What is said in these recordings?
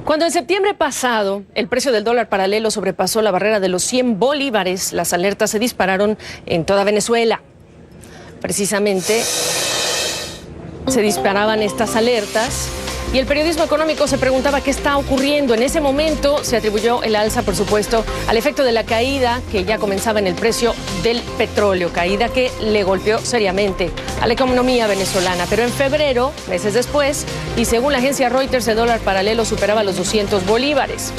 Cuando en septiembre pasado el precio del dólar paralelo sobrepasó la barrera de los 100 bolívares, las alertas se dispararon en toda Venezuela. Precisamente se disparaban estas alertas y el periodismo económico se preguntaba qué está ocurriendo. En ese momento se atribuyó el alza, por supuesto, al efecto de la caída que ya comenzaba en el precio del petróleo, caída que le golpeó seriamente a la economía venezolana. Pero en febrero, meses después, y según la agencia Reuters, el dólar paralelo superaba los 200 bolívares.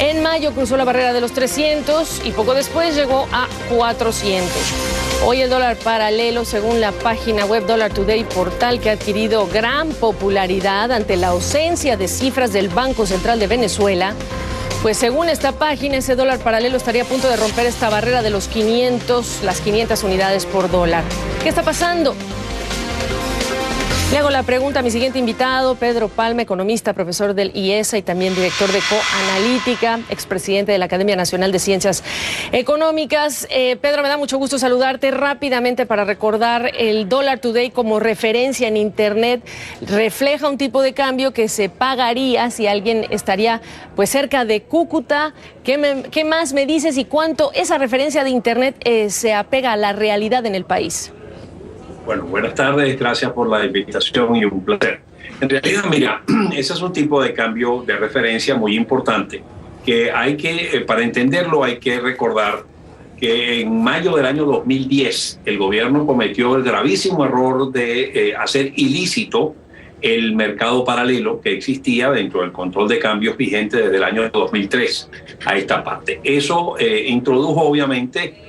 En mayo cruzó la barrera de los 300 y poco después llegó a 400. Hoy el dólar paralelo, según la página web Dollar Today, portal que ha adquirido gran popularidad ante la ausencia de cifras del Banco Central de Venezuela, pues según esta página, ese dólar paralelo estaría a punto de romper esta barrera de los 500, las 500 unidades por dólar. ¿Qué está pasando? Le hago la pregunta a mi siguiente invitado, Pedro Palma, economista, profesor del IESA y también director de Coanalítica, expresidente de la Academia Nacional de Ciencias Económicas. Pedro, me da mucho gusto saludarte rápidamente para recordar el Dollar Today como referencia en Internet. Refleja un tipo de cambio que se pagaría si alguien estaría pues cerca de Cúcuta. ¿Qué más me dices y cuánto esa referencia de Internet se apega a la realidad en el país? Bueno, buenas tardes, gracias por la invitación y un placer. En realidad, mira, ese es un tipo de cambio de referencia muy importante que hay que, para entenderlo, hay que recordar que en mayo del año 2010 el gobierno cometió el gravísimo error de hacer ilícito el mercado paralelo que existía dentro del control de cambios vigente desde el año 2003 a esta parte. Eso introdujo obviamente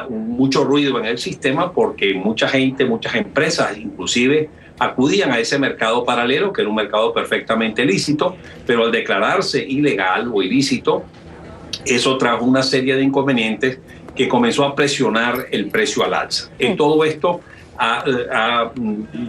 mucho ruido en el sistema porque mucha gente, muchas empresas inclusive acudían a ese mercado paralelo, que era un mercado perfectamente lícito, pero al declararse ilegal o ilícito, eso trajo una serie de inconvenientes que comenzó a presionar el precio al alza. Todo esto ha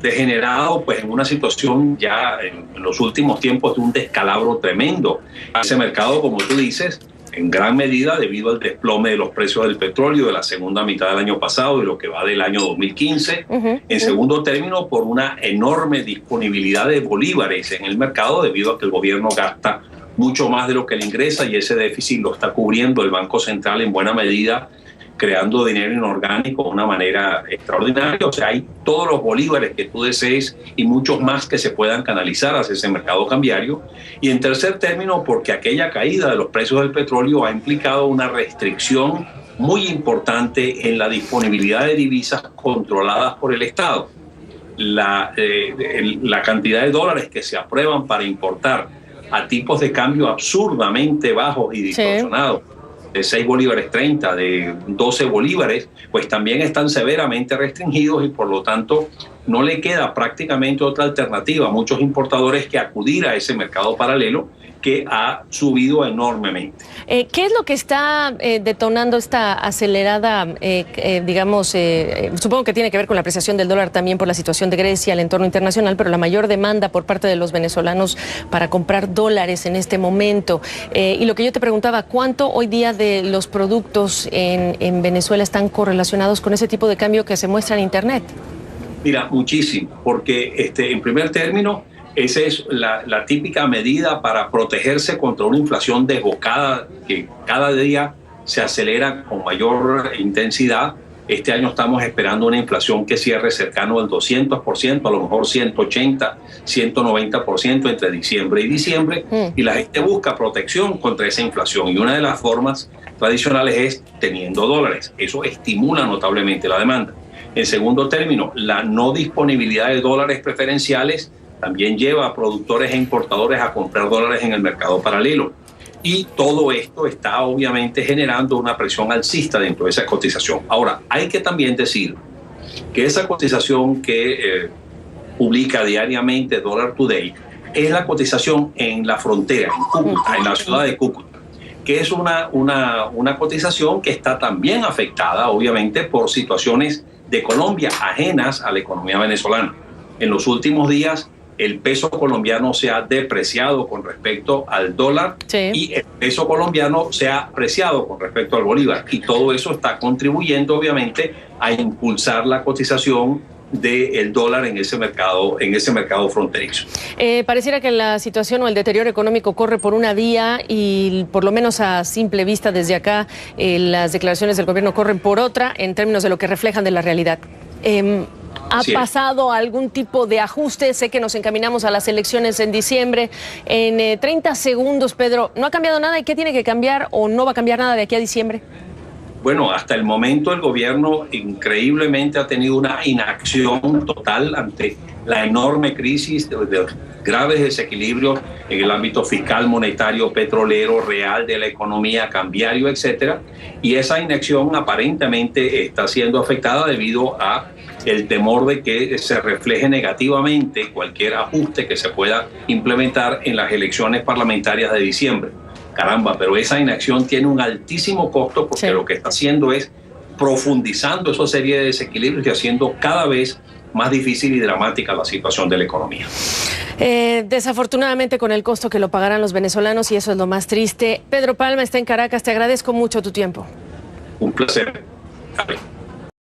degenerado pues, en una situación ya en los últimos tiempos de un descalabro tremendo. Ese mercado, como tú dices, en gran medida debido al desplome de los precios del petróleo de la segunda mitad del año pasado y lo que va del año 2015. En segundo término, por una enorme disponibilidad de bolívares en el mercado debido a que el gobierno gasta mucho más de lo que le ingresa y ese déficit lo está cubriendo el Banco Central en buena medida, creando dinero inorgánico de una manera extraordinaria. O sea, hay todos los bolívares que tú desees y muchos más que se puedan canalizar hacia ese mercado cambiario. Y en tercer término, porque aquella caída de los precios del petróleo ha implicado una restricción muy importante en la disponibilidad de divisas controladas por el Estado. La cantidad de dólares que se aprueban para importar a tipos de cambio absurdamente bajos y distorsionados, de 6 bolívares 30, de 12 bolívares, pues también están severamente restringidos y por lo tanto no le queda prácticamente otra alternativa a muchos importadores que acudir a ese mercado paralelo que ha subido enormemente. ¿Qué es lo que está detonando esta acelerada, supongo que tiene que ver con la apreciación del dólar también por la situación de Grecia, el entorno internacional, pero la mayor demanda por parte de los venezolanos para comprar dólares en este momento? Y lo que yo te preguntaba, ¿cuánto hoy día de los productos en Venezuela están correlacionados con ese tipo de cambio que se muestra en Internet? Mira, muchísimo, porque en primer término, esa es la típica medida para protegerse contra una inflación desbocada que cada día se acelera con mayor intensidad. Este año estamos esperando una inflación que cierre cercano al 200%, a lo mejor 180, 190% entre diciembre y diciembre. Y la gente busca protección contra esa inflación. Y una de las formas tradicionales es teniendo dólares. Eso estimula notablemente la demanda. En segundo término, la no disponibilidad de dólares preferenciales también lleva a productores e importadores a comprar dólares en el mercado paralelo. Y todo esto está obviamente generando una presión alcista dentro de esa cotización. Ahora, hay que también decir que esa cotización que publica diariamente Dollar Today es la cotización en la frontera, en Cúcuta, en la ciudad de Cúcuta, que es una cotización que está también afectada, obviamente, por situaciones de Colombia ajenas a la economía venezolana. En los últimos días, el peso colombiano se ha depreciado con respecto al dólar y el peso colombiano se ha apreciado con respecto al bolívar. Y todo eso está contribuyendo, obviamente, a impulsar la cotización del dólar en ese mercado fronterizo. Pareciera que la situación o el deterioro económico corre por una vía y por lo menos a simple vista desde acá las declaraciones del gobierno corren por otra en términos de lo que reflejan de la realidad. ¿Ha pasado algún tipo de ajuste? Sé que nos encaminamos a las elecciones en diciembre. En 30 segundos, Pedro, ¿no ha cambiado nada? ¿Y qué tiene que cambiar o no va a cambiar nada de aquí a diciembre? Bueno, hasta el momento el gobierno increíblemente ha tenido una inacción total ante la enorme crisis de graves desequilibrios en el ámbito fiscal, monetario, petrolero, real, de la economía, cambiario, etcétera. Y esa inacción aparentemente está siendo afectada debido a el temor de que se refleje negativamente cualquier ajuste que se pueda implementar en las elecciones parlamentarias de diciembre. Caramba, pero esa inacción tiene un altísimo costo porque lo que está haciendo es profundizando esa serie de desequilibrios y haciendo cada vez más difícil y dramática la situación de la economía. Desafortunadamente con el costo que lo pagarán los venezolanos y eso es lo más triste. Pedro Palma está en Caracas, te agradezco mucho tu tiempo. Un placer.